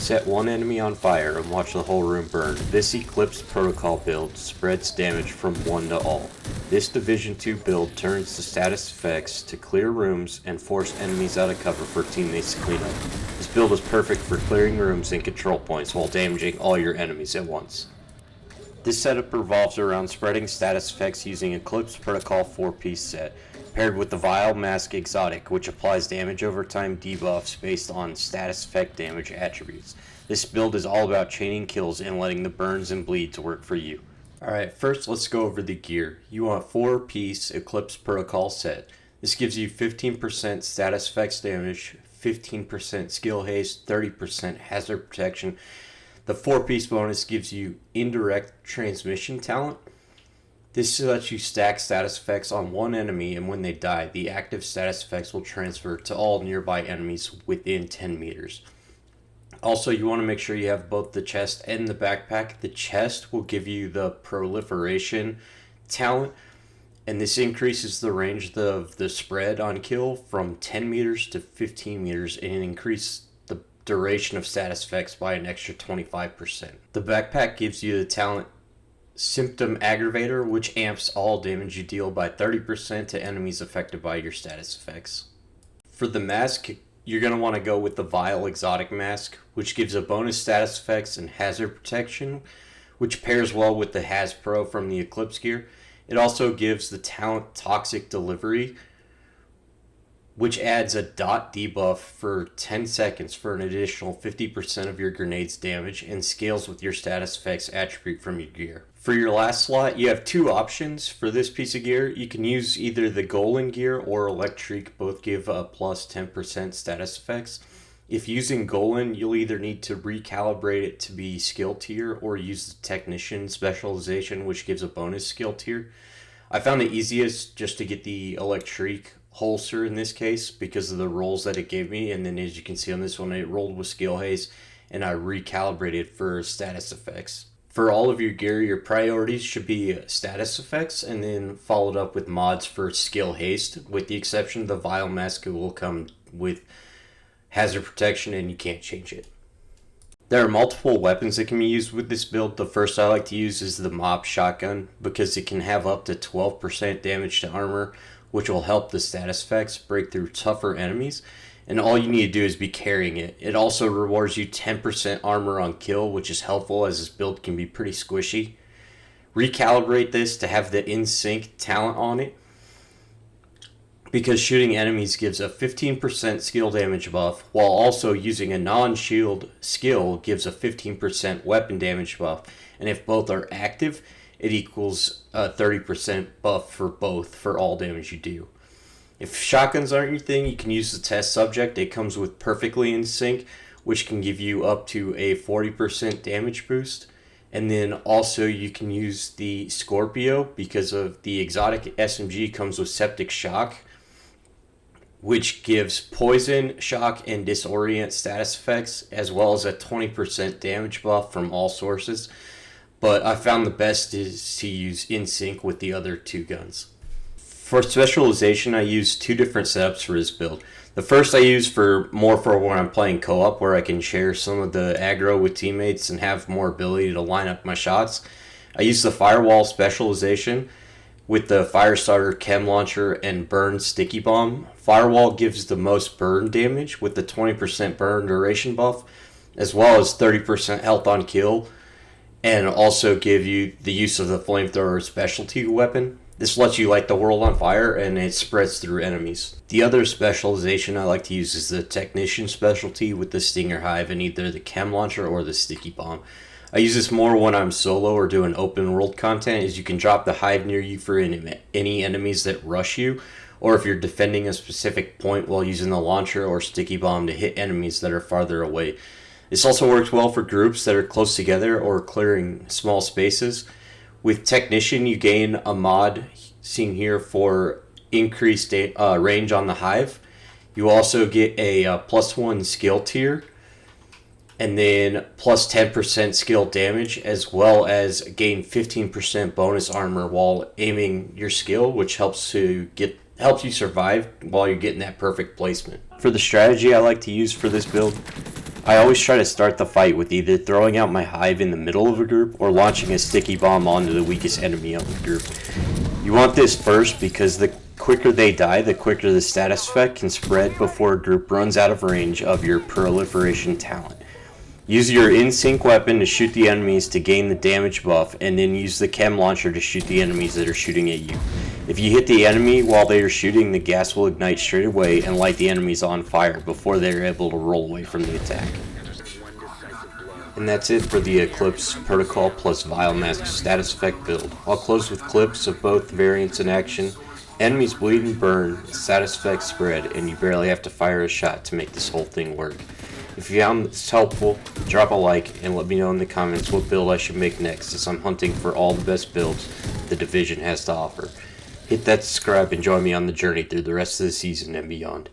Set one enemy on fire and watch the whole room burn. This Eclipse Protocol build spreads damage from one to all. This Division 2 build turns the status effects to clear rooms and force enemies out of cover for teammates to clean up. This build is perfect for clearing rooms and control points while damaging all your enemies at once. This setup revolves around spreading status effects using Eclipse Protocol 4-piece set, paired with the Vile Mask Exotic, which applies damage over time debuffs based on status effect damage attributes. This build is all about chaining kills and letting the burns and bleeds work for you. Alright, first let's go over the gear. You want a 4-piece Eclipse Protocol set. This gives you 15% status effects damage, 15% skill haste, 30% hazard protection. The 4-piece bonus gives you indirect transmission talent. This lets you stack status effects on one enemy, and when they die, the active status effects will transfer to all nearby enemies within 10 meters. Also, you want to make sure you have both the chest and the backpack. The chest will give you the proliferation talent, and this increases the range of the spread on kill from 10 meters to 15 meters and increases the duration of status effects by an extra 25%. The backpack gives you the talent Symptom Aggravator, which amps all damage you deal by 30% to enemies affected by your status effects. For the mask, you're going to want to go with the Vile Exotic Mask, which gives a bonus status effects and hazard protection, which pairs well with the Haz Pro from the Eclipse gear. It also gives the talent Toxic Delivery, which adds a dot debuff for 10 seconds for an additional 50% of your grenade's damage and scales with your status effects attribute from your gear. For your last slot, you have two options for this piece of gear. You can use either the Golan gear or Electric, both give a plus 10% status effects. If using Golan, you'll either need to recalibrate it to be skill tier or use the Technician Specialization, which gives a bonus skill tier. I found it easiest just to get the Electric holster in this case because of the rolls that it gave me, and then as you can see on this one, it rolled with skill haste and I recalibrated for status effects. For all of your gear, your priorities should be status effects and then followed up with mods for skill haste, with the exception of the Vile Mask, will come with hazard protection and you can't change it. There are multiple weapons that can be used with this build. The first I like to use is the Mob Shotgun because it can have up to 12% damage to armor, which will help the status effects break through tougher enemies, and all you need to do is be carrying it. It also rewards you 10% armor on kill, which is helpful as this build can be pretty squishy. Recalibrate this to have the In Sync talent on it, because shooting enemies gives a 15% skill damage buff, while also using a non-shield skill gives a 15% weapon damage buff, and if both are active, it equals a 30% buff for both for all damage you do. If shotguns aren't your thing, you can use the Test Subject. It comes with Perfectly in Sync, which can give you up to a 40% damage boost. And then also you can use the Scorpio because of the exotic SMG comes with Septic Shock, which gives poison, shock, and disorient status effects, as well as a 20% damage buff from all sources. But I found the best is to use In Sync with the other two guns. For Specialization, I use two different setups for this build. The first I use for when I'm playing co-op, where I can share some of the aggro with teammates and have more ability to line up my shots. I use the Firewall Specialization with the Firestarter, Chem Launcher, and Burn Sticky Bomb. Firewall gives the most burn damage with the 20% burn duration buff, as well as 30% health on kill, and also give you the use of the Flamethrower specialty weapon. This lets you light the world on fire and it spreads through enemies. The other specialization I like to use is the Technician specialty with the Stinger Hive and either the Chem Launcher or the Sticky Bomb. I use this more when I'm solo or doing open world content, as you can drop the Hive near you for any enemies that rush you, or if you're defending a specific point while using the Launcher or Sticky Bomb to hit enemies that are farther away. This also works well for groups that are close together or clearing small spaces. With Technician, you gain a mod seen here for increased range on the Hive. You also get a +1 skill tier, and then plus 10% skill damage, as well as gain 15% bonus armor while aiming your skill, which helps you survive while you're getting that perfect placement. For the strategy I like to use for this build, I always try to start the fight with either throwing out my hive in the middle of a group or launching a sticky bomb onto the weakest enemy of the group. You want this first because the quicker they die, the quicker the status effect can spread before a group runs out of range of your proliferation talent. Use your in-sync weapon to shoot the enemies to gain the damage buff, and then use the chem launcher to shoot the enemies that are shooting at you. If you hit the enemy while they are shooting, the gas will ignite straight away and light the enemies on fire before they are able to roll away from the attack. And that's it for the Eclipse Protocol plus Vile Mask status effect build. I'll close with clips of both variants in action. Enemies bleed and burn, status effects spread, and you barely have to fire a shot to make this whole thing work. If you found this helpful, drop a like and let me know in the comments what build I should make next, as I'm hunting for all the best builds the Division has to offer. Hit that subscribe and join me on the journey through the rest of the season and beyond.